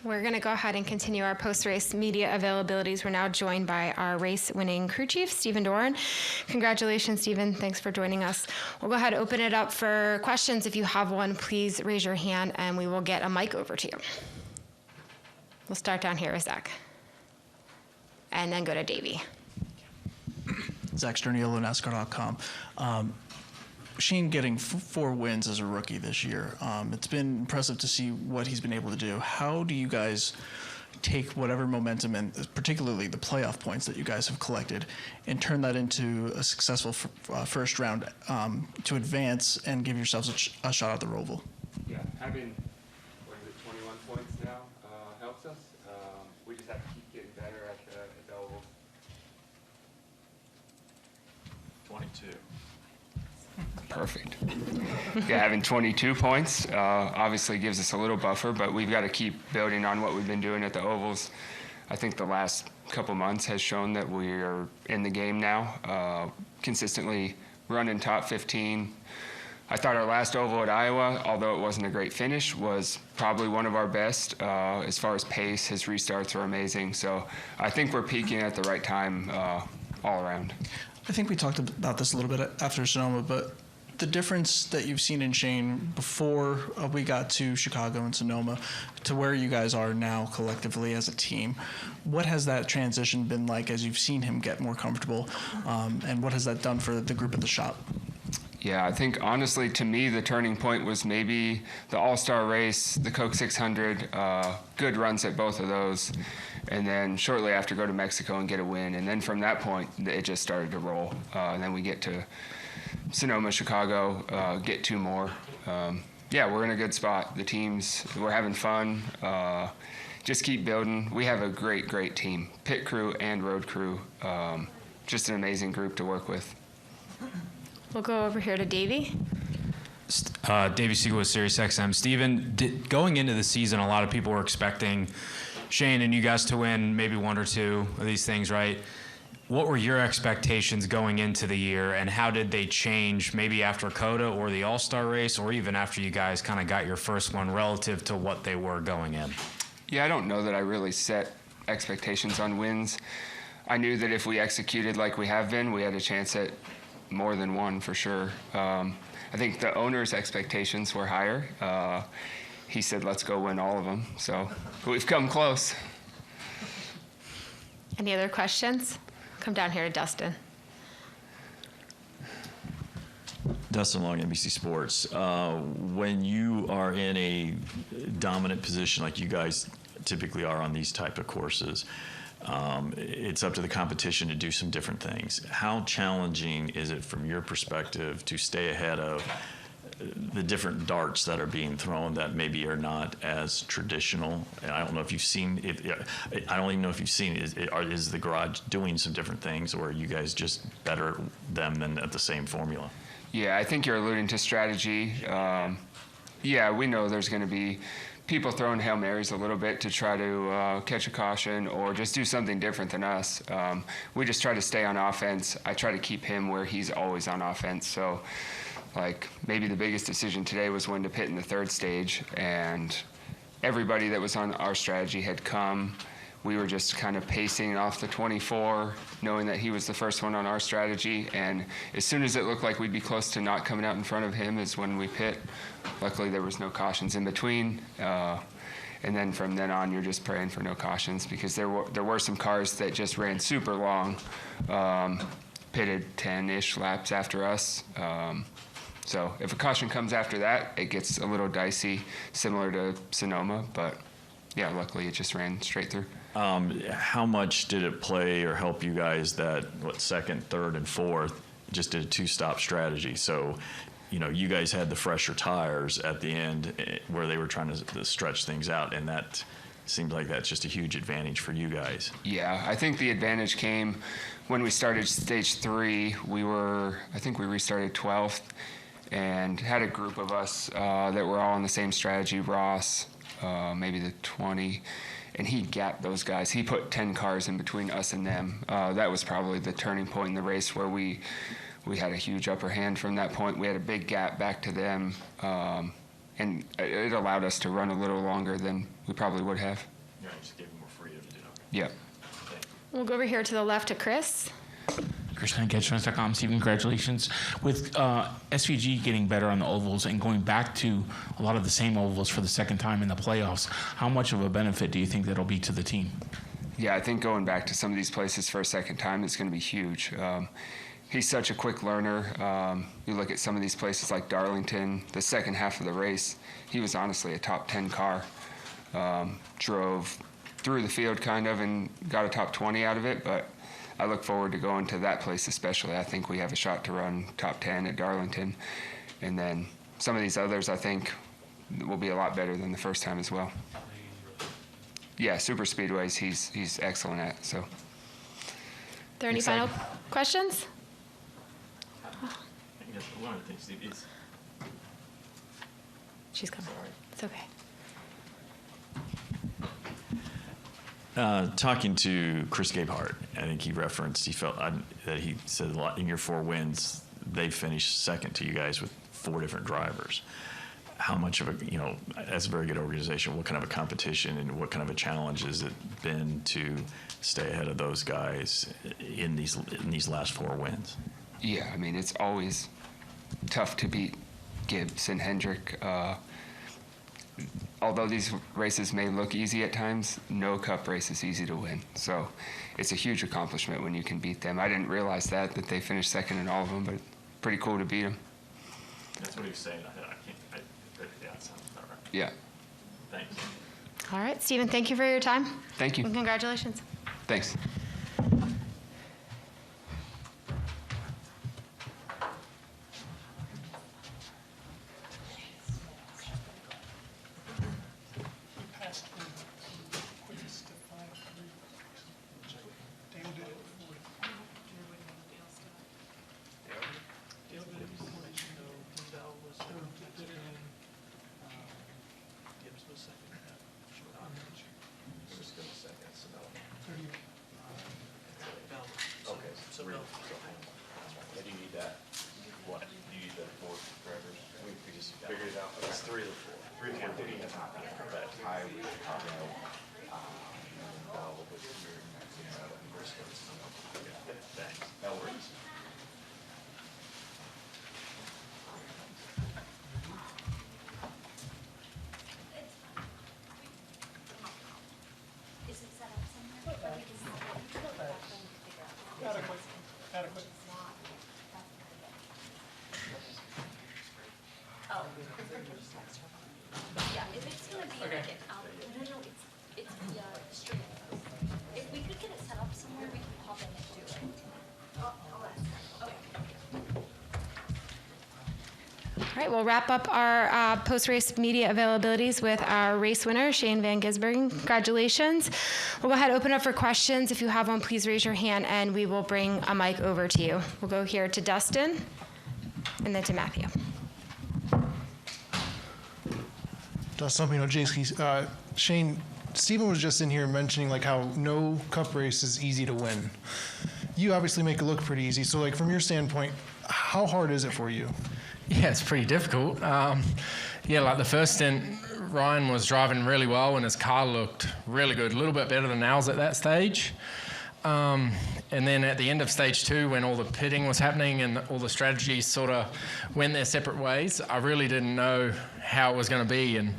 We're going to go ahead and continue our post-race media availabilities. We're now joined by our race-winning crew chief, Stephen Doran. Congratulations, Stephen. Thanks for joining us. We'll go ahead and open it up for questions. If you have one, please raise your hand, and we will get a mic over to you. We'll start down here with Zach, and then go to Davey. Zach Sterniolo, NASCAR.com. Shane getting 4 wins as a rookie this year. It's been impressive to see what he's been able to do. How do you guys take whatever momentum and particularly the playoff points that you guys have collected and turn that into a successful first round to advance and give yourselves a shot at the Roval? Yeah, having 21 points now helps us. We just have to keep getting better at the Oval. 22. Perfect. Yeah, having 22 points obviously gives us a little buffer, but we've got to keep building on what we've been doing at the Ovals. I think the last couple months has shown that we are in the game now, consistently running top 15. I thought our last Oval at Iowa, although it wasn't a great finish, was probably one of our best as far as pace. His restarts are amazing. So I think we're peaking at the right time all around. I think we talked about this a little bit after Sonoma, but the difference that you've seen in Shane before we got to Chicago and Sonoma to where you guys are now collectively as a team, what has that transition been like as you've seen him get more comfortable, and what has that done for the group at the shop? Yeah, I think honestly to me the turning point was maybe the All-Star race, the Coke 600, good runs at both of those, and then shortly after go to Mexico and get a win, and then from that point it just started to roll, and then we get to Sonoma, Chicago, get 2 more. Yeah, we're in a good spot. The teams, we're having fun. Just keep building. We have a great team, pit crew and road crew. Just an amazing group to work with. We'll go over here to Davey. Davey Siegel with SiriusXM. Steven, going into the season, a lot of people were expecting Shane and you guys to win maybe 1 or 2 of these things, right? What were your expectations going into the year, and how did they change maybe after COTA or the All-Star race, or even after you guys kind of got your first one relative to what they were going in? Yeah, I don't know that I really set expectations on wins. I knew that if we executed like we have been, we had a chance at more than 1 for sure. I think the owner's expectations were higher. He said, let's go win all of them. So we've come close. Any other questions? Come down here to Dustin. Dustin Long, NBC Sports. When you are in a dominant position like you guys typically are on these type of courses, it's up to the competition to do some different things. How challenging is it from your perspective to stay ahead of the different darts that are being thrown that maybe are not as traditional? And I don't know if you've seen it. I don't even know if you've seen it. Is the garage doing some different things, or are you guys just better them than at the same formula? Yeah, I think you're alluding to strategy. Yeah, we know there's going to be people throwing Hail Marys a little bit to try to catch a caution or just do something different than us. We just try to stay on offense. I try to keep him where he's always on offense. So, like, maybe the biggest decision today was when to pit in the 3rd stage, and everybody that was on our strategy had come. We were just kind of pacing off the 24, knowing that he was the first one on our strategy, and as soon as it looked like we'd be close to not coming out in front of him is when we pit. Luckily, there was no cautions in between, and then from then on, you're just praying for no cautions, because there were some cars that just ran super long, pitted 10-ish laps after us. So if a caution comes after that, it gets a little dicey, similar to Sonoma, but yeah, luckily it just ran straight through. How much did it play or help you guys that 2nd, 3rd, and 4th just did a 2-stop strategy? So, you know, you guys had the fresher tires at the end where they were trying to stretch things out, and that seems like that's just a huge advantage for you guys. Yeah, I think the advantage came when we started stage 3. I think we restarted 12th and had a group of us that were all on the same strategy. Ross, maybe the 20, and he gapped those guys. He put 10 cars in between us and them. That was probably the turning point in the race where we had a huge upper hand from that point. We had a big gap back to them, and it allowed us to run a little longer than we probably would have. Yeah, just gave him more freedom to do it. Yeah. We'll go over here to the left to Chris. ChrisTimeCatchfence.com. Steve, congratulations. With SVG getting better on the ovals and going back to a lot of the same ovals for the second time in the playoffs, how much of a benefit do you think that'll be to the team? Yeah, I think going back to some of these places for a second time is going to be huge. He's such a quick learner. You look at some of these places like Darlington, the second half of the race, he was honestly a top 10 car. Drove through the field kind of and got a top 20 out of it, but I look forward to going to that place especially. I think we have a shot to run top 10 at Darlington. And then some of these others I think will be a lot better than the first time as well. Yeah, super speedways he's excellent at. So. Are there any Excited. final questions? I think that's one of the things, Steve, is She's coming. It's okay. talking to Chris Gabehart, I think he referenced, that he said a lot in your 4 wins, they finished second to you guys with 4 different drivers. How much of a, that's a very good organization. What kind of a competition and what kind of a challenge has it been to stay ahead of those guys in these last 4 wins? Yeah, I mean, it's always tough to beat Gibbs and Hendrick. Although these races may look easy at times, no Cup race is easy to win. So it's a huge accomplishment when you can beat them. I didn't realize that they finished second in all of them, but pretty cool to beat them. That's what he was saying. Yeah, that sounds about right. Yeah. Thanks. All right, Stephen, thank you for your time. Thank you. And congratulations. Thanks. Yeah, if it's gonna be like an out, no, it's the stream. If we could get it set up somewhere, we can pop in and do it. I'll ask. Okay. All right, we'll wrap up our post-race media availabilities with our race winner, Shane Van Gisbergen. Congratulations. We'll go ahead and open up for questions. If you have one, please raise your hand, and we will bring a mic over to you. We'll go here to Dustin, and then to Matthew. Shane, Stephen was just in here mentioning like how no Cup race is easy to win. You obviously make it look pretty easy. So like from your standpoint, how hard is it for you? Yeah, it's pretty difficult. Like the first stint, Ryan was driving really well and his car looked really good, a little bit better than ours at that stage. And then at the end of stage 2, when all the pitting was happening and all the strategies sort of went their separate ways, I really didn't know how it was going to be. And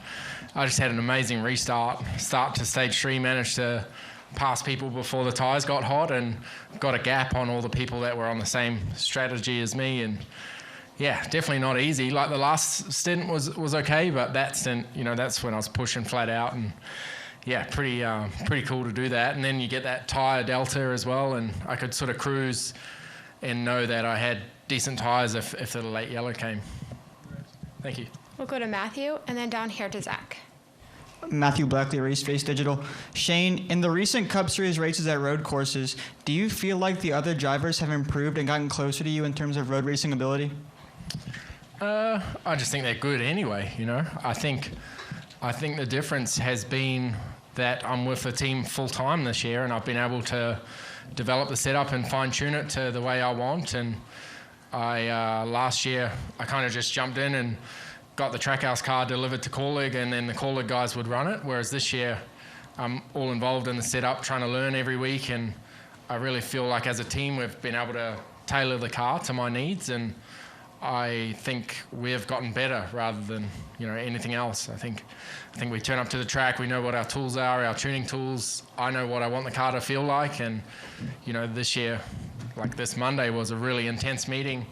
I just had an amazing start to stage 3, managed to pass people before the tyres got hot and got a gap on all the people that were on the same strategy as me. And yeah, definitely not easy. Like the last stint was okay, but that stint, that's when I was pushing flat out, and yeah, pretty cool to do that. And then you get that tyre delta as well, and I could sort of cruise and know that I had decent tyres if the late yellow came. Thank you. We'll go to Matthew, and then down here to Zach. Matthew Blackley, Race Face Digital. Shane, in the recent Cup Series races at road courses, do you feel like the other drivers have improved and gotten closer to you in terms of road racing ability? I just think they're good anyway, I think the difference has been that I'm with the team full time this year, and I've been able to develop the setup and fine tune it to the way I want. And last year I kind of just jumped in and got the Trackhouse car delivered to Call League, and then the Call League guys would run it, whereas this year I'm all involved in the setup, trying to learn every week, and I really feel like as a team we've been able to tailor the car to my needs, and I think we've gotten better rather than anything else. I think we turn up to the track, we know what our tools are, our tuning tools. I know what I want the car to feel like, and this year, like this Monday, was a really intense meeting,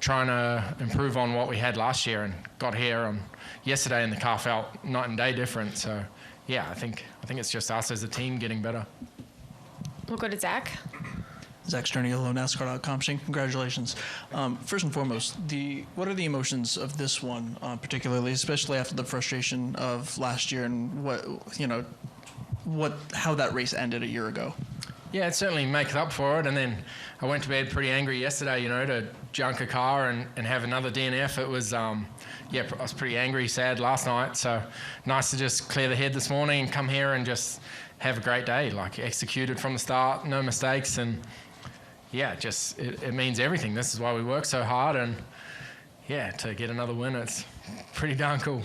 trying to improve on what we had last year, and got here on yesterday, and the car felt night and day different. So yeah, I think it's just us as a team getting better. We'll go to Zach. Zach Sterniolo, NASCAR.com. Shane, congratulations. First and foremost, what are the emotions of this one, particularly, especially after the frustration of last year and how that race ended a year ago? Yeah, it certainly makes up for it. And then I went to bed pretty angry yesterday, to junk a car and have another DNF. It was, I was pretty angry, sad last night. So nice to just clear the head this morning and come here and just have a great day, like executed from the start, no mistakes. And yeah, just it means everything. This is why we work so hard, and yeah, to get another win, it's pretty darn cool.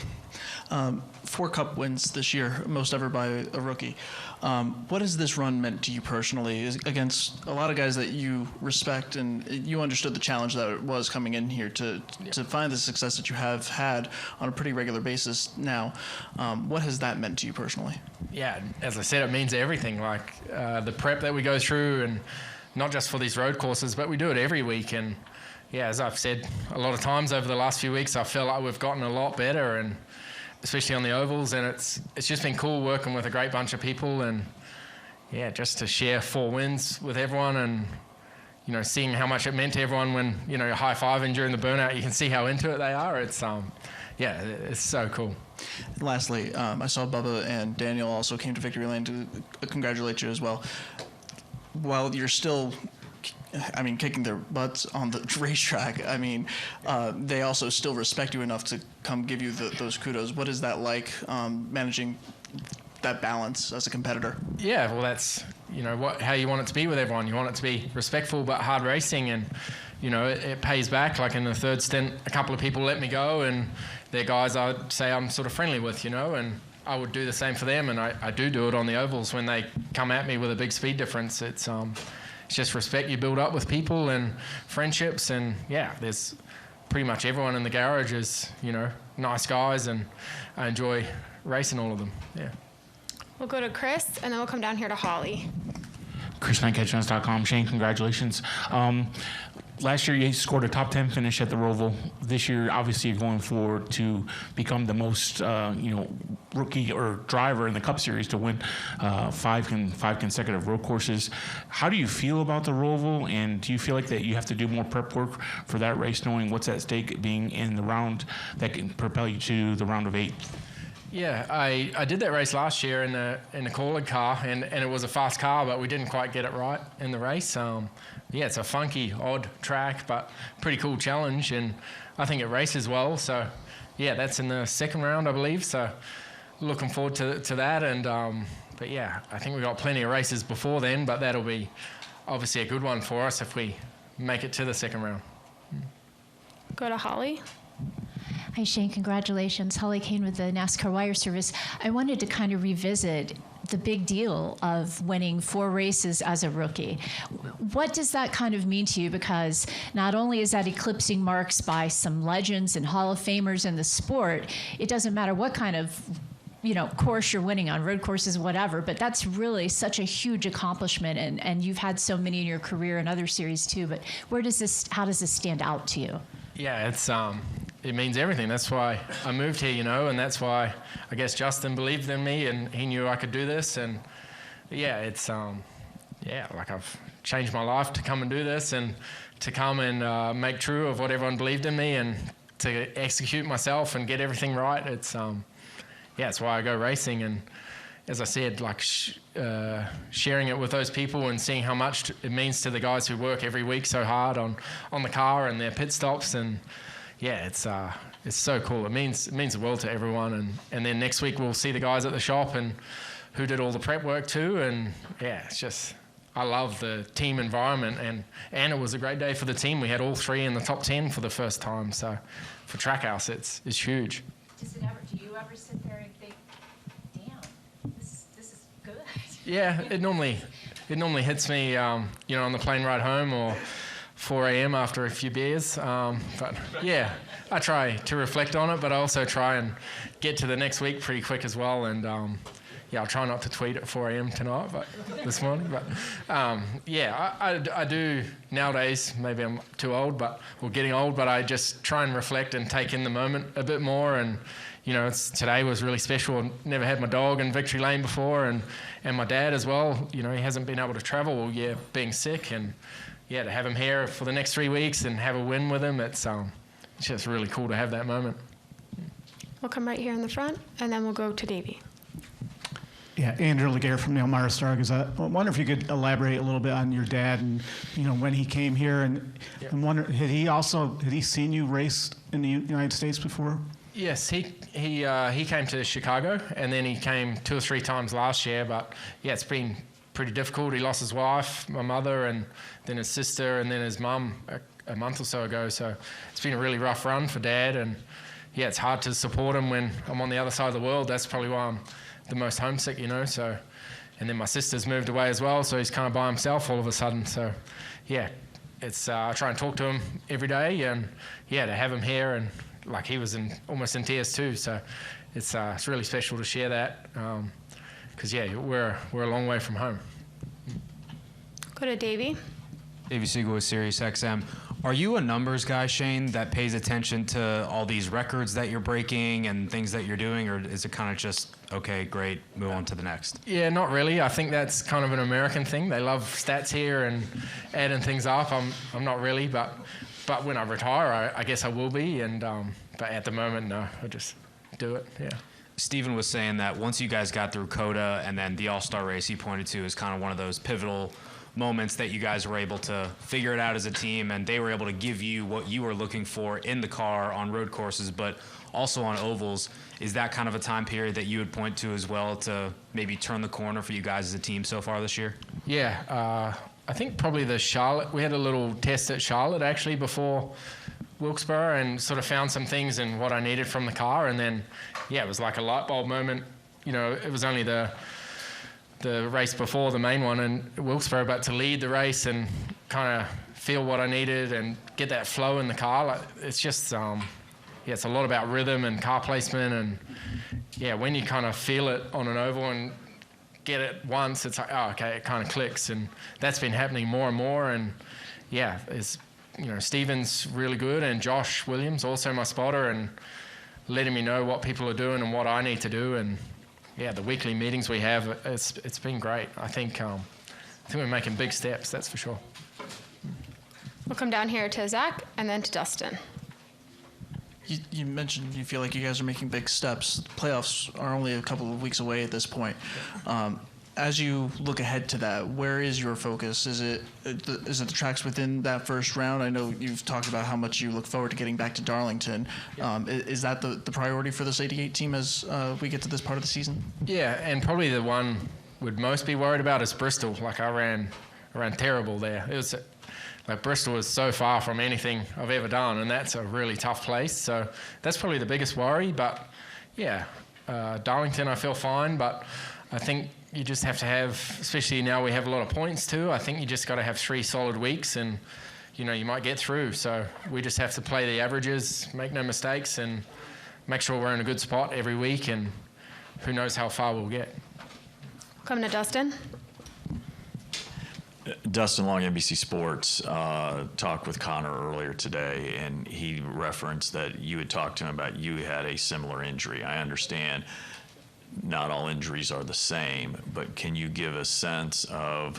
4 Cup wins this year, most ever by a rookie. What has this run meant to you personally, against a lot of guys that you respect, and you understood the challenge that it was coming in here to find the success that you have had on a pretty regular basis now? What has that meant to you personally? Yeah, as I said, it means everything. Like the prep that we go through, and not just for these road courses, but we do it every week. And yeah, as I've said a lot of times over the last few weeks, I feel like we've gotten a lot better, and especially on the ovals. And it's just been cool working with a great bunch of people, and yeah, just to share 4 wins with everyone, and seeing how much it meant to everyone when you're high-fiving during the burnout. You can see how into it they are. It's it's so cool. And lastly, I saw Bubba and Daniel also came to Victory Lane to congratulate you as well. While you're still, kicking their butts on the racetrack, they also still respect you enough to come give you those kudos. What is that like, managing that balance as a competitor? Yeah, well, that's how you want it to be with everyone. You want it to be respectful but hard racing, and it pays back. Like in the third stint, a couple of people let me go, and they're guys I'd say I'm sort of friendly with, and I would do the same for them, and I do it on the ovals when they come at me with a big speed difference. It's just respect you build up with people and friendships, and yeah, there's pretty much everyone in the garage is nice guys, and I enjoy racing all of them. Yeah. We'll go to Chris, and then we'll come down here to Holly. Chris Knight@Trans.com. Shane, congratulations. Last year, you scored a top 10 finish at the Roval. This year, obviously, you're going forward to become the most, rookie or driver in the Cup Series to win 5 consecutive road courses. How do you feel about the Roval, and do you feel like that you have to do more prep work for that race, knowing what's at stake being in the round that can propel you to the round of 8? Yeah, I did that race last year in the Call League car, and it was a fast car, but we didn't quite get it right in the race. Yeah, it's a funky, odd track, but pretty cool challenge, and I think it races well. So, yeah, that's in the second round, I believe. So, looking forward to that. And but yeah, I think we've got plenty of races before then, but that'll be obviously a good one for us if we make it to the second round. Go to Holly. Hi, Shane. Congratulations. Holly Kane with the NASCAR Wire Service. I wanted to kind of revisit the big deal of winning 4 races as a rookie. What does that kind of mean to you? Because not only is that eclipsing marks by some legends and Hall of Famers in the sport, it doesn't matter what kind of course you're winning on, road courses, whatever, but that's really such a huge accomplishment, and you've had so many in your career and other series too, but how does this stand out to you? Yeah, it means everything. That's why I moved here, and that's why I guess Justin believed in me, and he knew I could do this. And yeah, it's like I've changed my life to come and do this, and to come and make true of what everyone believed in me, and to execute myself and get everything right. It's it's why I go racing. And as I said, like sharing it with those people and seeing how much it means to the guys who work every week so hard on the car and their pit stops. And yeah, it's so cool. It means the world to everyone. And then next week we'll see the guys at the shop and who did all the prep work too. And yeah, it's just I love the team environment, and it was a great day for the team. We had all 3 in the top 10 for the first time. So for Trackhouse, it's huge. Do you ever sit there and think, damn, this is good? Yeah, it normally hits me, on the plane ride home or 4 a.m. after a few beers. But yeah, I try to reflect on it, but I also try and get to the next week pretty quick as well. And I'll try not to tweet at 4 a.m. tonight, but this morning. But I do nowadays. Maybe I'm too old, or getting old. But I just try and reflect and take in the moment a bit more. And today was really special. Never had my dog in Victory Lane before, and my dad as well. He hasn't been able to travel all year, being sick, and to have him here for the next 3 weeks and have a win with him, it's just really cool to have that moment. We'll come right here in the front, and then we'll go to Davey. Yeah, Andrew Laguerre from the Elmira Star-Gazette. I wonder if you could elaborate a little bit on your dad and when he came here, and wonder had he seen you race in the United States before? Yes, he came to Chicago, and then he came 2 or 3 times last year. But it's been pretty difficult. He lost his wife, my mother, and then his sister, and then his mum a month or so ago. So it's been a really rough run for Dad, and it's hard to support him when I'm on the other side of the world. That's probably why I'm the most homesick, So, and then my sister's moved away as well, so he's kind of by himself all of a sudden. So, it's I try and talk to him every day, and to have him here, and like he was almost in tears too. So, it's really special to share that, because we're a long way from home. Go to Davey. Davey Siegel with Sirius XM. Are you a numbers guy, Shane, that pays attention to all these records that you're breaking and things that you're doing, or is it kind of just, okay, great, move on to the next? Yeah, not really. I think that's kind of an American thing. They love stats here and adding things up. I'm not really, but when I retire, I guess I will be. And but at the moment, no, I just do it. Yeah. Stephen was saying that once you guys got through COTA and then the All-Star race, he pointed to as kind of one of those pivotal moments that you guys were able to figure it out as a team, and they were able to give you what you were looking for in the car on road courses, but also on ovals. Is that kind of a time period that you would point to as well to maybe turn the corner for you guys as a team so far this year? Yeah, I think probably the Charlotte. We had a little test at Charlotte actually before Wilkesboro, and sort of found some things in what I needed from the car, and then it was like a light bulb moment. It was only the race before the main one in Wilkesboro, but to lead the race and kind of feel what I needed and get that flow in the car, it's just, it's a lot about rhythm and car placement, and when you kind of feel it on an oval and get it once, it's like, oh, okay, it kind of clicks, and that's been happening more and more, and Stephen's really good, and Josh Williams, also my spotter, and letting me know what people are doing and what I need to do, and the weekly meetings we have, it's been great. I think we're making big steps, that's for sure. We'll come down here to Zach and then to Dustin. You mentioned you feel like you guys are making big steps. Playoffs are only a couple of weeks away at this point. As you look ahead to that, where is your focus? Is it the tracks within that first round? I know you've talked about how much you look forward to getting back to Darlington. Is that the priority for this 88 team as we get to this part of the season? Yeah, and probably the one would most be worried about is Bristol. Like I ran terrible there. It was Bristol is so far from anything I've ever done, and that's a really tough place. So that's probably the biggest worry. But Darlington I feel fine, but I think you just have to have, especially now we have a lot of points too, I think you just got to have 3 solid weeks, and you might get through. So we just have to play the averages, make no mistakes, and make sure we're in a good spot every week, and who knows how far we'll get. Coming to Dustin. Dustin Long, NBC Sports, talked with Connor earlier today, and he referenced that you had talked to him about you had a similar injury. I understand not all injuries are the same, but can you give a sense of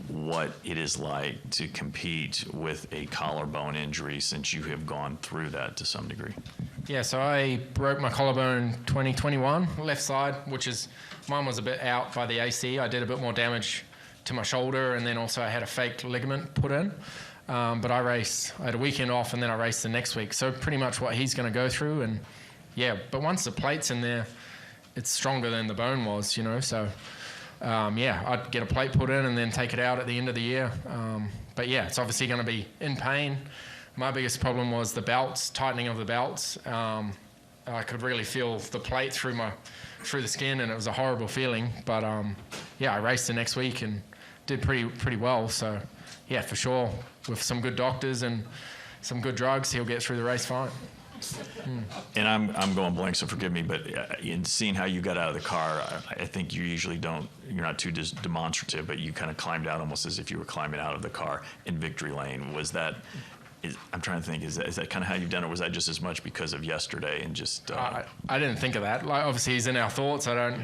what it is like to compete with a collarbone injury, since you have gone through that to some degree? Yeah, so I broke my collarbone 2021, left side, mine was a bit out by the AC. I did a bit more damage to my shoulder, and then also I had a fake ligament put in. But I had a weekend off, and then I raced the next week. So pretty much what he's going to go through, and but once the plate's in there, it's stronger than the bone was, so I'd get a plate put in and then take it out at the end of the year. But yeah, it's obviously going to be in pain. My biggest problem was the belts, tightening of the belts. I could really feel the plate through the skin, and it was a horrible feeling. But I raced the next week and did pretty well. So yeah, for sure, with some good doctors and some good drugs, he'll get through the race fine. And I'm going blank, so forgive me, but in seeing how you got out of the car, I think you usually you're not too demonstrative, but you kind of climbed out almost as if you were climbing out of the car in victory lane. Was that, I'm trying to think, is that kind of how you've done it? Was that just as much because of yesterday and just... I didn't think of that. Like, obviously, he's in our thoughts. I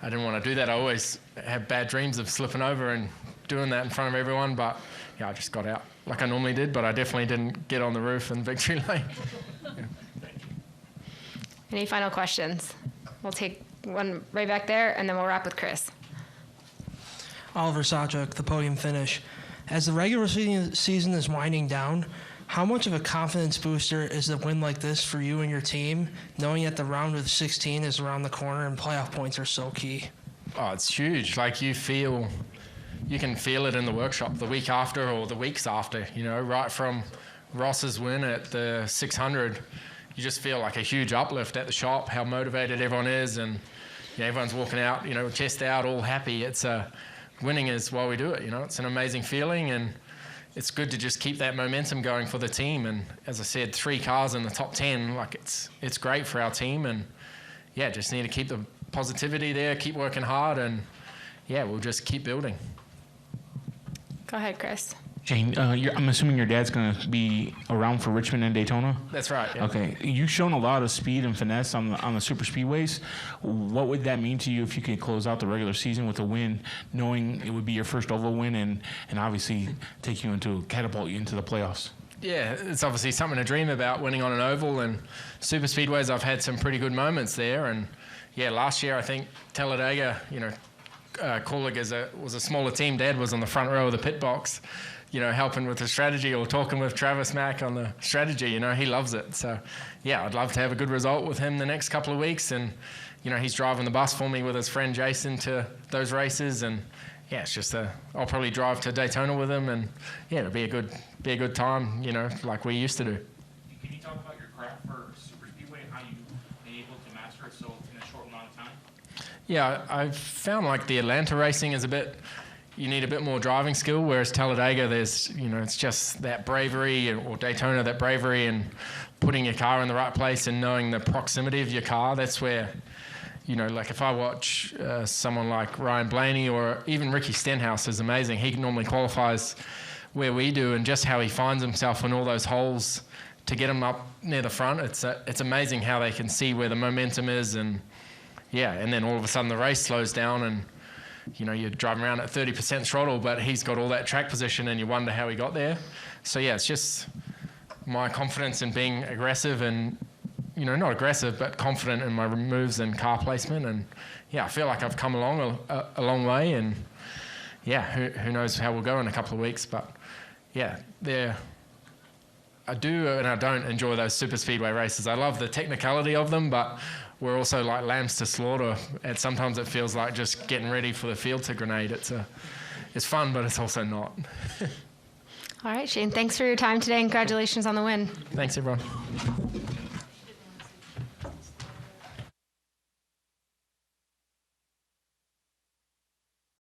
didn't want to do that. I always have bad dreams of slipping over and doing that in front of everyone, but yeah, I just got out like I normally did, but I definitely didn't get on the roof in victory lane. Any final questions? We'll take one right back there, and then we'll wrap with Chris. Oliver Sachuk, the podium finish. As the regular season is winding down, how much of a confidence booster is a win like this for you and your team, knowing that the round of 16 is around the corner and playoff points are so key? Oh, it's huge. Like, you can feel it in the workshop the week after or the weeks after, right from Ross's win at the 600. You just feel like a huge uplift at the shop, how motivated everyone is, and everyone's walking out, chest out, all happy. Winning is why we do it, It's an amazing feeling, and it's good to just keep that momentum going for the team. And as I said, 3 cars in the top 10, like it's great for our team, and just need to keep the positivity there, keep working hard, and we'll just keep building. Go ahead, Chris. Shane, I'm assuming your dad's going to be around for Richmond and Daytona? That's right. Yeah. Okay. You've shown a lot of speed and finesse on the super speedways. What would that mean to you if you could close out the regular season with a win, knowing it would be your first oval win and obviously catapult you into the playoffs? Yeah, it's obviously something to dream about, winning on an oval, and super speedways, I've had some pretty good moments there. And last year I think Talladega, Kulig was a smaller team. Dad was on the front row of the pit box, helping with the strategy or talking with Travis Mack on the strategy. He loves it. So, I'd love to have a good result with him the next couple of weeks. And, he's driving the bus for me with his friend Jason to those races. And, it's just I'll probably drive to Daytona with him. And, it'll be a good time, like we used to do. Can you talk about your craft for super speedway and how you've been able to master it so in a short amount of time? Yeah, I've found like the Atlanta racing is you need a bit more driving skill, whereas Talladega, there's, it's just that bravery, or Daytona, that bravery and putting your car in the right place and knowing the proximity of your car. That's where, like if I watch someone like Ryan Blaney or even Ricky Stenhouse is amazing. He normally qualifies where we do, and just how he finds himself in all those holes to get him up near the front. It's amazing how they can see where the momentum is, and then all of a sudden the race slows down and you're driving around at 30% throttle, but he's got all that track position and you wonder how he got there. So it's just my confidence in being aggressive and, not aggressive, but confident in my moves and car placement. And I feel like I've come along a long way, and who knows how we'll go in a couple of weeks. But I do and I don't enjoy those super speedway races. I love the technicality of them, but we're also like lambs to slaughter. And sometimes it feels like just getting ready for the field to grenade. It's fun, but it's also not. All right, Shane, thanks for your time today, and congratulations on the win. Thanks, everyone.